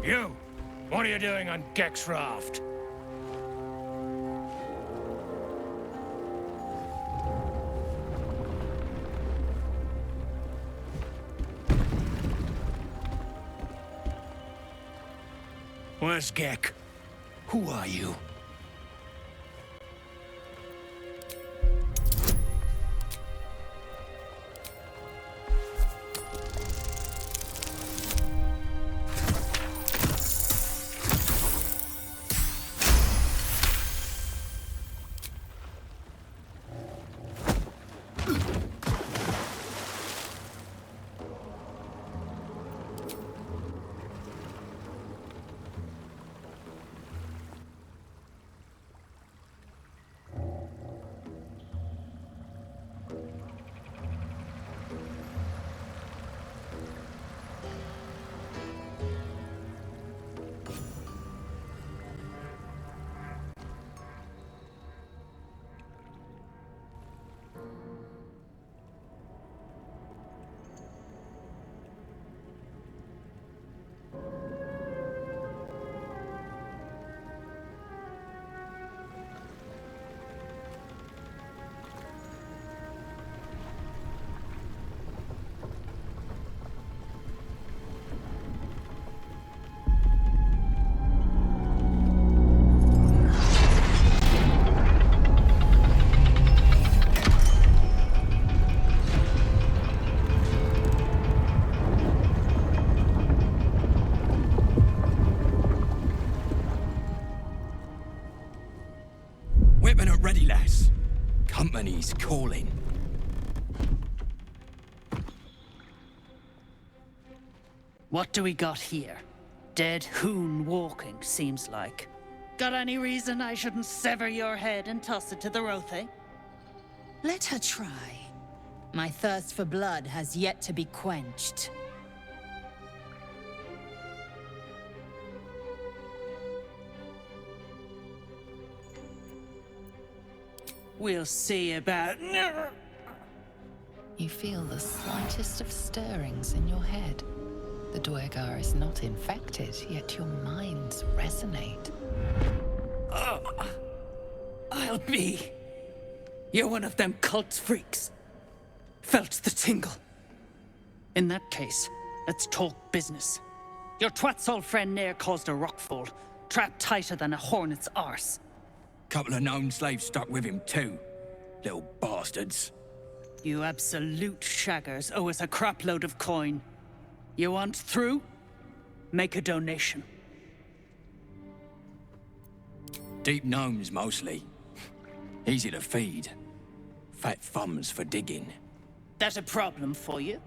You! What are you doing on Gek's raft? Where's Gek? Who are you? Whitman at ready, lass. Company's calling. What do we got here? Dead hoon walking, seems like. Got any reason I shouldn't sever your head and toss it to the Rothe? Let her try. My thirst for blood has yet to be quenched. We'll see about... You feel the slightest of stirrings in your head. The Duegar is not infected, yet your minds resonate. I'll be... You're one of them cult freaks. Felt the tingle. In that case, let's talk business. Your twat's old friend Nere caused a rockfall, trapped tighter than a hornet's arse. Couple of known slaves stuck with him too. Little bastards. You absolute shaggers owe us a crapload of coin. You want through? Make a donation. Deep gnomes mostly. Easy to feed. Fat thumbs for digging. That a problem for you?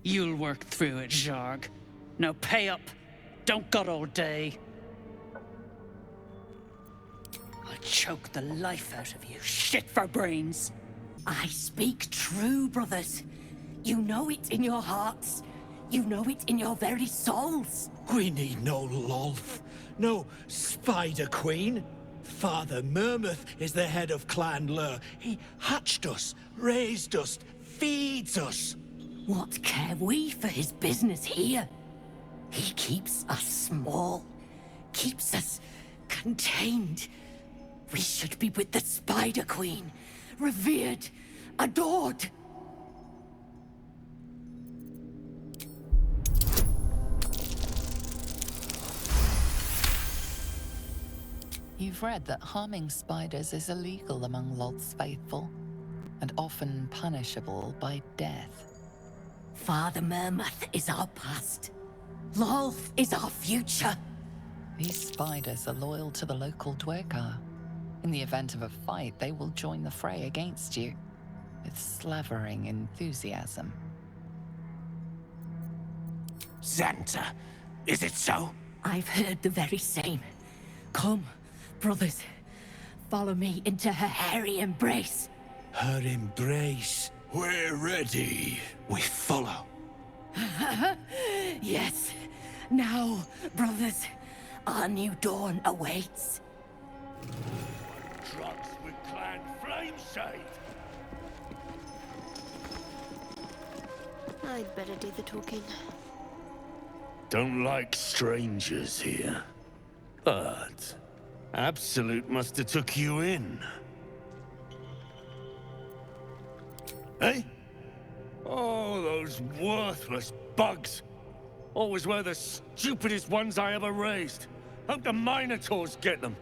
You'll work through it, Zharg. Now pay up. Don't got all day. I'll choke the life out of you, shit for brains. I speak true, brothers. You know it in your hearts. You know it in your very souls. We need no Lolth, no Spider Queen. Father Murmuth is the head of Clan Lur. He hatched us, raised us, feeds us. What care we for his business here? He keeps us small, keeps us contained. We should be with the Spider Queen, revered, adored. You've read that harming spiders is illegal among Lod's faithful, and often punishable by death. Father Murmuth is our past. Lolth is our future. These spiders are loyal to the local Duegar. In the event of a fight, they will join the fray against you, with slavering enthusiasm. Xanta, is it so? I've heard the very same. Come, brothers, follow me into her hairy embrace. Her embrace. We're ready. We follow. Yes. Now, brothers, our new dawn awaits. Drugs with Clan Flameshade. I'd better do the talking. Don't like strangers here. But Absolute must have took you in. Hey? Oh, those worthless bugs. Always were the stupidest ones I ever raised. Hope the Minotaurs get them.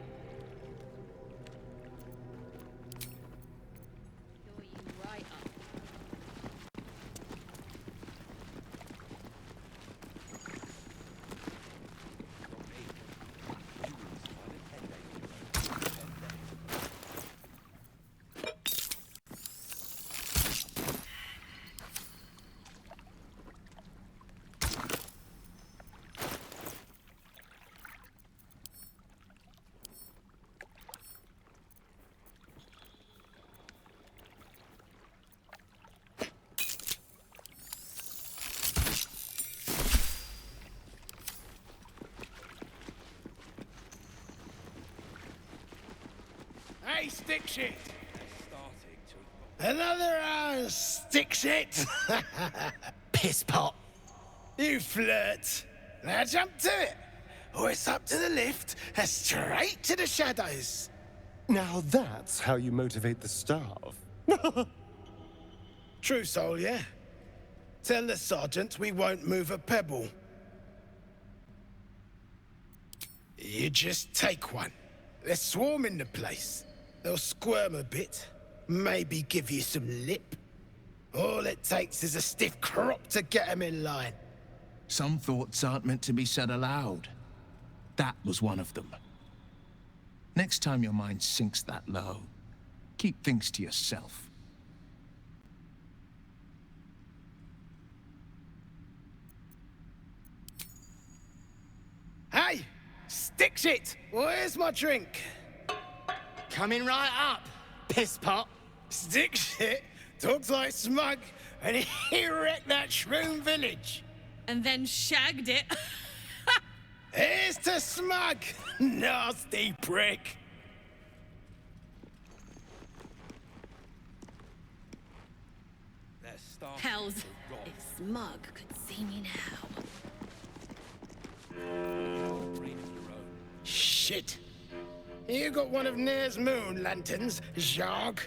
Hey, stick shit! Another stick shit! Piss pot. You flirt. Now jump to it, or it's up to the lift and straight to the shadows. Now that's how you motivate the staff. True soul, yeah? Tell the sergeant we won't move a pebble. You just take one. Let's swarm in the place. They'll squirm a bit, maybe give you some lip. All it takes is a stiff crop to get them in line. Some thoughts aren't meant to be said aloud. That was one of them. Next time your mind sinks that low, keep things to yourself. Hey! Stick shit! Where's my drink? Coming right up, piss pot. Stick shit talks like smug, and he wrecked that shroom village. And then shagged it. Here's to smug, nasty prick. Hells, if Smug could see me now. Shit. You got one of Nere's moon lanterns, Zharg?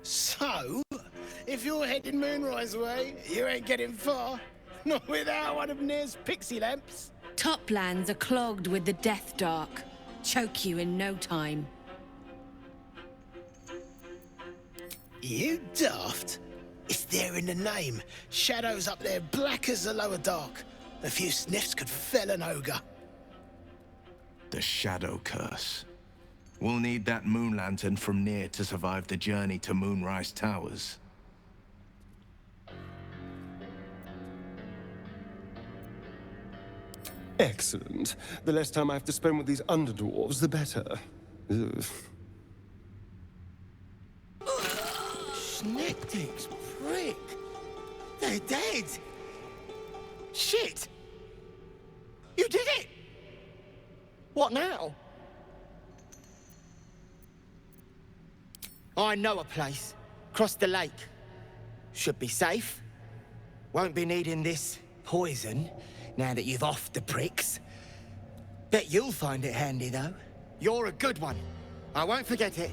So, if you're heading Moonrise way, you ain't getting far. Not without one of Nere's pixie lamps. Toplands are clogged with the Death Dark. Choke you in no time. You daft? It's there in the name. Shadows up there black as the lower dark. A few sniffs could fell an ogre. The Shadow Curse. We'll need that moon lantern from Nere to survive the journey to Moonrise Towers. Excellent. The less time I have to spend with these underdwarves, the better. Ugh. Schneckdicks, prick. They're dead. Shit. You did it. What now? I know a place. Across the lake. Should be safe. Won't be needing this poison now that you've offed the pricks. Bet you'll find it handy, though. You're a good one. I won't forget it.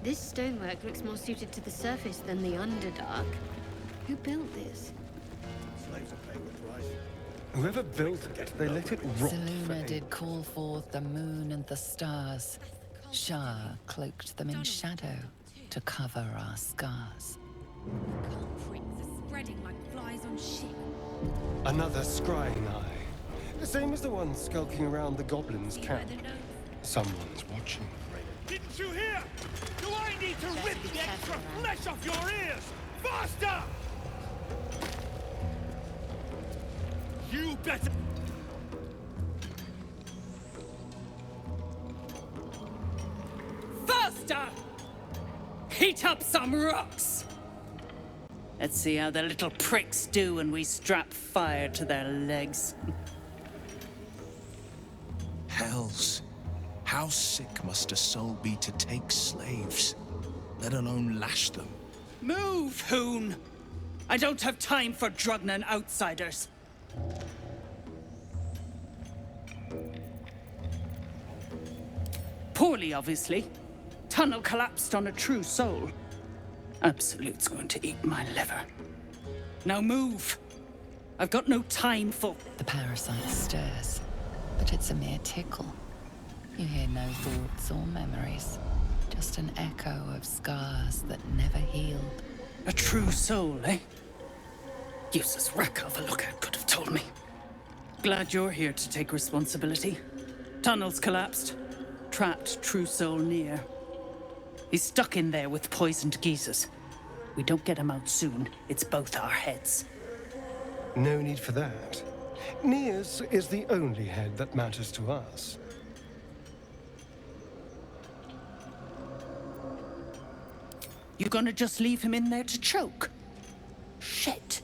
This stonework looks more suited to the surface than the Underdark. Who built this? Whoever built it, they let it rot. Selûne did call forth the moon and the stars. Shah cloaked them in shadow to cover our scars. Culprits are spreading like flies on shit. Another scrying eye. The same as the one skulking around the goblins' camp. Someone's watching. Didn't you hear? Do I need to rip the extra flesh off your ears? Faster! You better... Faster! Heat up some rocks! Let's see how the little pricks do when we strap fire to their legs. Hells. How sick must a soul be to take slaves, let alone lash them? Move, Hoon! I don't have time for Drugnan outsiders. Poorly, obviously. Tunnel collapsed on a true soul. Absolute's going to eat my liver. Now move! I've got no time for... The parasite stirs, but it's a mere tickle. You hear no thoughts or memories, just an echo of scars that never healed. A true soul, eh? Useless wreck of a lookout could have told me. Glad you're here to take responsibility. Tunnel's collapsed. Trapped true soul Nere. He's stuck in there with poisoned geezers. We don't get him out soon, it's both our heads. No need for that. Nere's is the only head that matters to us. You gonna just leave him in there to choke? Shit.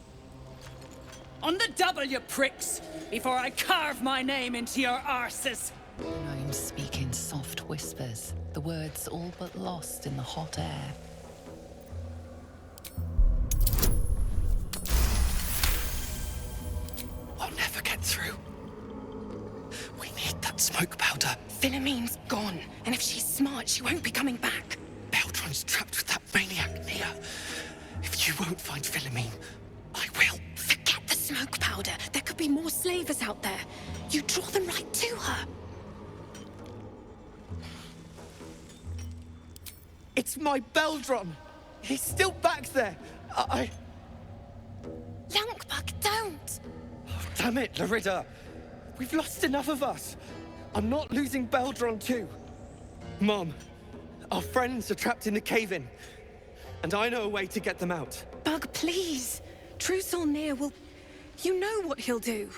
On the double, you pricks! Before I carve my name into your arses! Gnomes speak in soft whispers, the words all but lost in the hot air. I'll never get through. We need that smoke powder. Philomene's gone, and if she's smart, she won't be coming back. Beldron's trapped with that maniac Nere. If you won't find Philomene, I will. Forget the smoke powder. There could be more slavers out there. You draw them right to her. It's my Beldron! He's still back there! Lankbug, don't! Oh, damn it, Larida! We've lost enough of us! I'm not losing Beldron too! Mom, our friends are trapped in the cave-in, and I know a way to get them out. Bug, please! True Soul Nere will... You know what he'll do.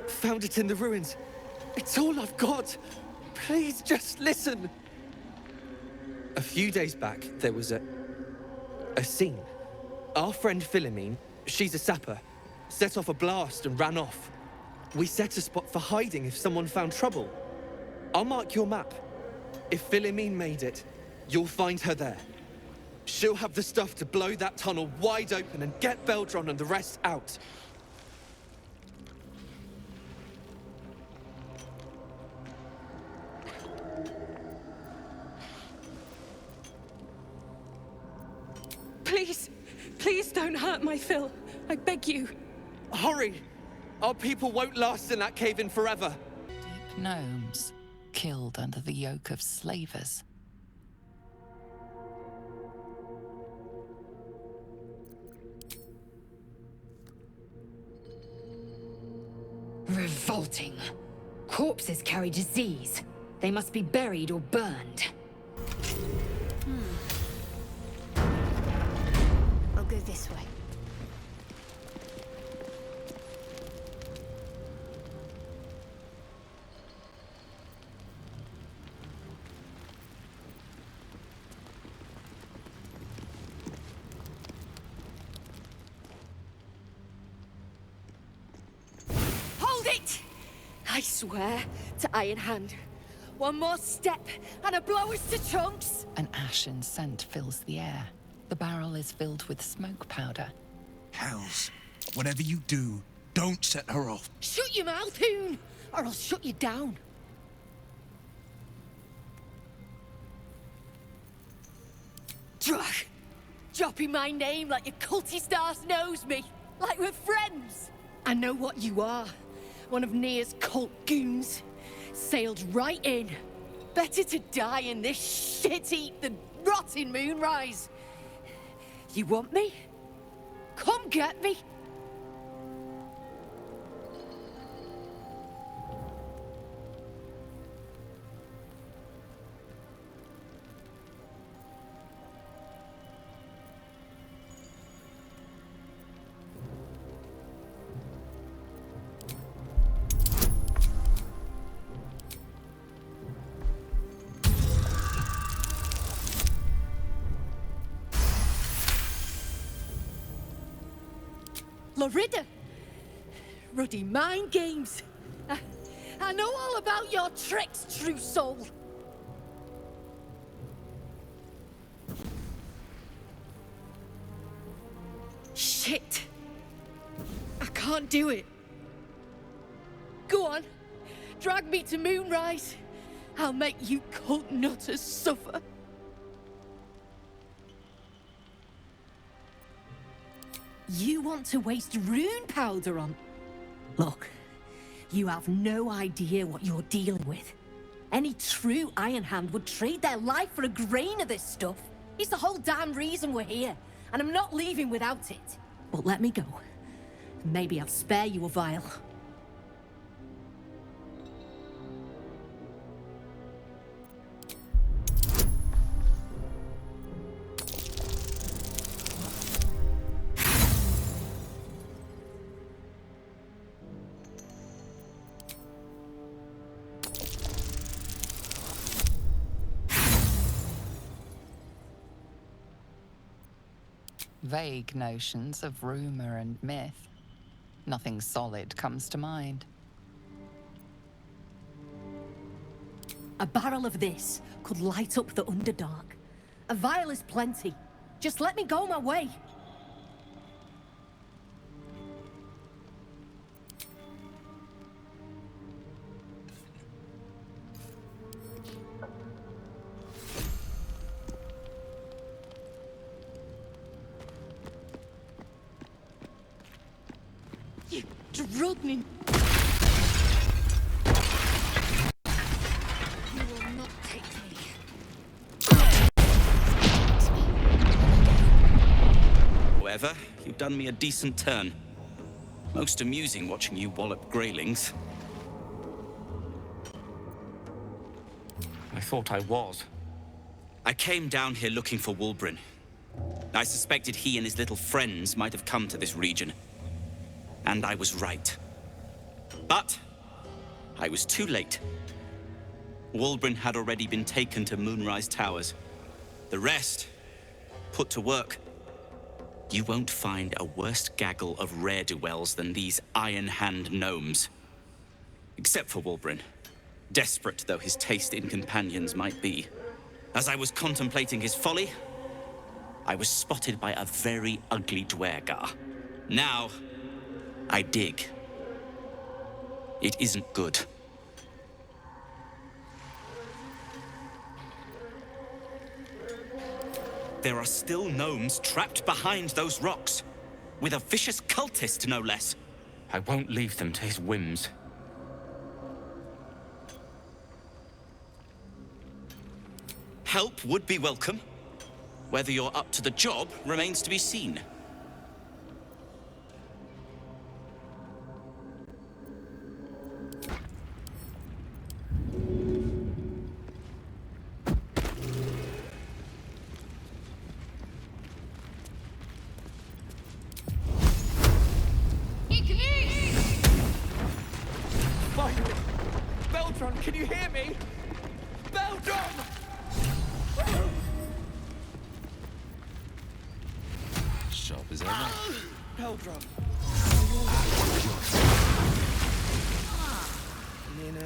Found it in the ruins. It's all I've got. Please just listen. A few days back, there was a scene. Our friend Philomene, she's a sapper, set off a blast and ran off. We set a spot for hiding if someone found trouble. I'll mark your map. If Philomene made it, you'll find her there. She'll have the stuff to blow that tunnel wide open and get Beldron and the rest out. Please, please don't hurt my Phil. I beg you. Hurry! Our people won't last in that cave-in forever. Deep gnomes, killed under the yoke of slavers. Revolting. Corpses carry disease. They must be buried or burned. I'll go this way. Hold it! I swear to Iron Hand. One more step, and a blow us to chunks! An ashen scent fills the air. The barrel is filled with smoke powder. Hells. Whatever you do, don't set her off. Shut your mouth, Hoon, or I'll shut you down. Drug! Dropping my name like your cultist ass knows me. Like we're friends. I know what you are. One of Nere's cult goons. Sailed right in. Better to die in this shit heap than rot in Moonrise. You want me? Come get me. Lorida! Ruddy mind games. I know all about your tricks, true soul. Shit! I can't do it. Go on, drag me to Moonrise. I'll make you cult nutters suffer. You want to waste rune powder on? Look, you have no idea what you're dealing with. Any true Iron Hand would trade their life for a grain of this stuff. It's the whole damn reason we're here, and I'm not leaving without it. But let me go. Maybe I'll spare you a vial. Vague notions of rumor and myth. Nothing solid comes to mind. A barrel of this could light up the Underdark. A vial is plenty. Just let me go my way. You drug me. You will not take me. However, you've done me a decent turn. Most amusing watching you wallop greylings. I thought I was. I came down here looking for Wulbren. I suspected he and his little friends might have come to this region. And I was right. But I was too late. Wulbren had already been taken to Moonrise Towers. The rest, put to work. You won't find a worse gaggle of ne'er-do-wells than these Iron Hand gnomes. Except for Wulbren, desperate though his taste in companions might be. As I was contemplating his folly, I was spotted by a very ugly Duergar. Now, I dig. It isn't good. There are still gnomes trapped behind those rocks, with a vicious cultist, no less. I won't leave them to his whims. Help would be welcome. Whether you're up to the job remains to be seen. Finally! Beldron, can you hear me? Beldron! Sharp as ever. Beldron.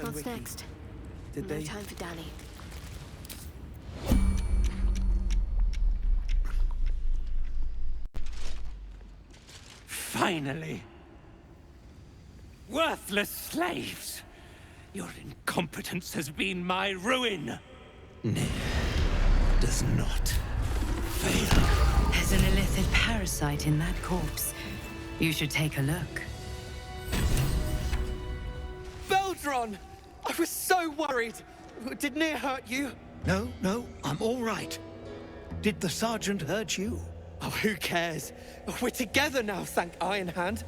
What's next? Did No they? time for Danny. Finally! Worthless slaves! Your incompetence has been my ruin! Nere does not fail. There's an illithid parasite in that corpse. You should take a look. Beldron! I was so worried! Did Nere hurt you? No, I'm all right. Did the sergeant hurt you? Oh, who cares? We're together now, thank Iron Hand.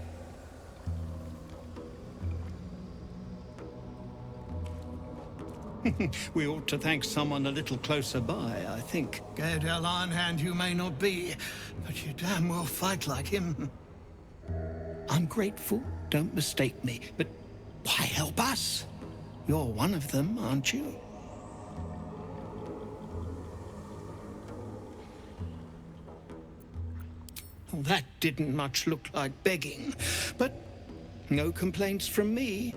We ought to thank someone a little closer by, I think. Gaedel Ironhand you may not be, but you damn well fight like him. I'm grateful, don't mistake me, but why help us? You're one of them, aren't you? Well, that didn't much look like begging, but no complaints from me.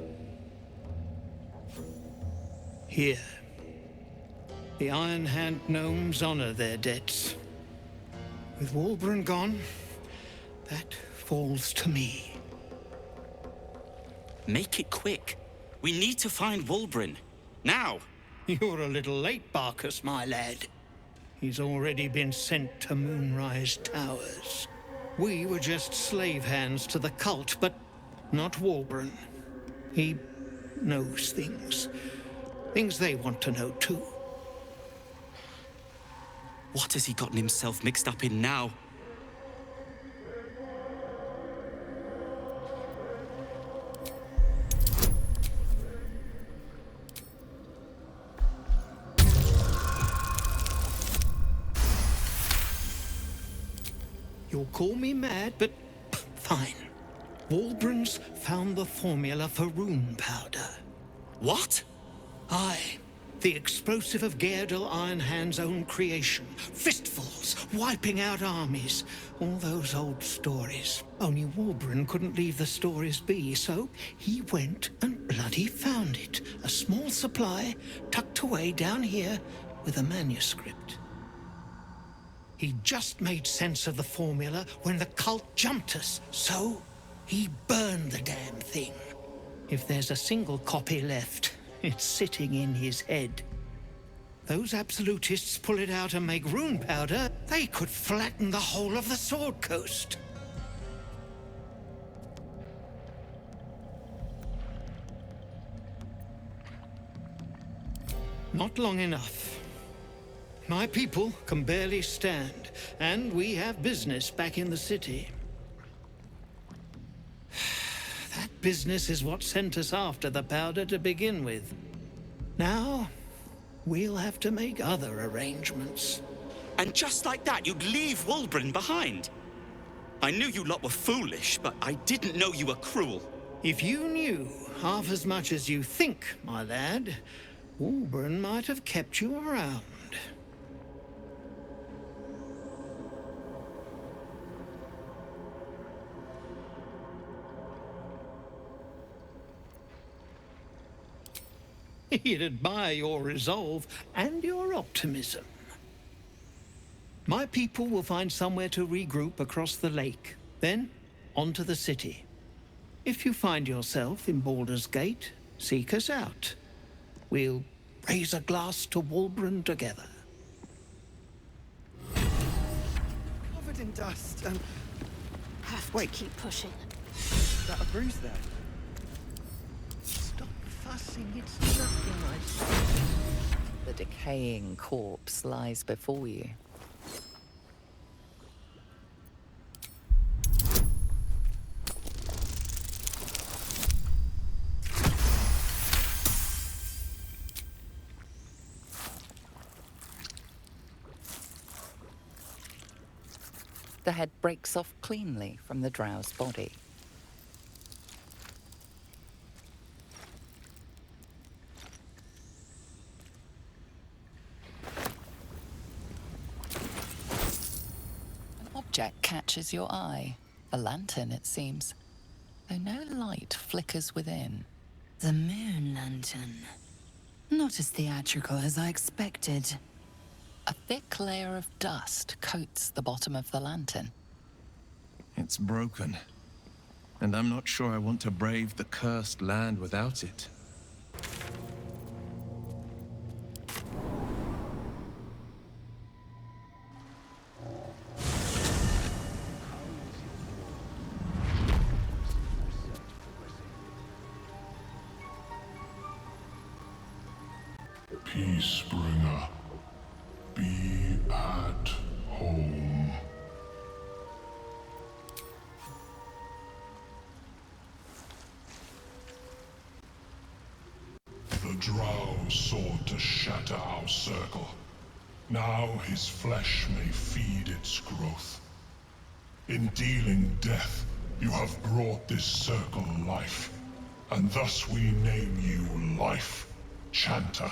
Here. The Iron Hand Gnomes honor their debts. With Wulbren gone, that falls to me. Make it quick. We need to find Wulbren. Now! You're a little late, Barkus, my lad. He's already been sent to Moonrise Towers. We were just slave hands to the cult, but not Wulbren. He knows things. Things they want to know, too. What has he gotten himself mixed up in now? You'll call me mad, but fine. Wulbren's found the formula for rune powder. What? Aye. The explosive of Gaerdel Ironhand's own creation. Fistfuls, wiping out armies. All those old stories. Only Wulbren couldn't leave the stories be, so he went and bloody found it. A small supply, tucked away down here with a manuscript. He just made sense of the formula when the cult jumped us, so he burned the damn thing. If there's a single copy left, it's sitting in his head. Those absolutists pull it out and make rune powder, they could flatten the whole of the Sword Coast. Not long enough. My people can barely stand, and we have business back in the city. That business is what sent us after the powder to begin with. Now, we'll have to make other arrangements. And just like that, you'd leave Wulbren behind? I knew you lot were foolish, but I didn't know you were cruel. If you knew half as much as you think, my lad, Wulbren might have kept you around. He'd admire your resolve and your optimism. My people will find somewhere to regroup across the lake, then onto the city. If you find yourself in Baldur's Gate, seek us out. We'll raise a glass to Wulbren together. Covered in dust and... Wait, keep pushing. Got a bruise there. Stop fussing, it's nothing, I see. The decaying corpse lies before you. The head breaks off cleanly from the drow's body. An object catches your eye. A lantern, it seems, though no light flickers within. The moon lantern. Not as theatrical as I expected. A thick layer of dust coats the bottom of the lantern. It's broken, and I'm not sure I want to brave the cursed land without it. Peacebringer, be at home. The drow sought to shatter our circle. Now his flesh may feed its growth. In dealing death, you have brought this circle life, and thus we name you Life Chanter.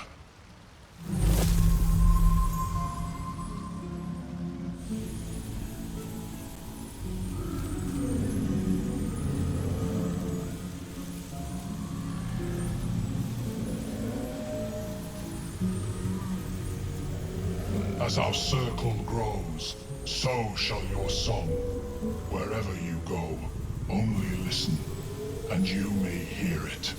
As our circle grows, so shall your song. Wherever you go, only listen, and you may hear it.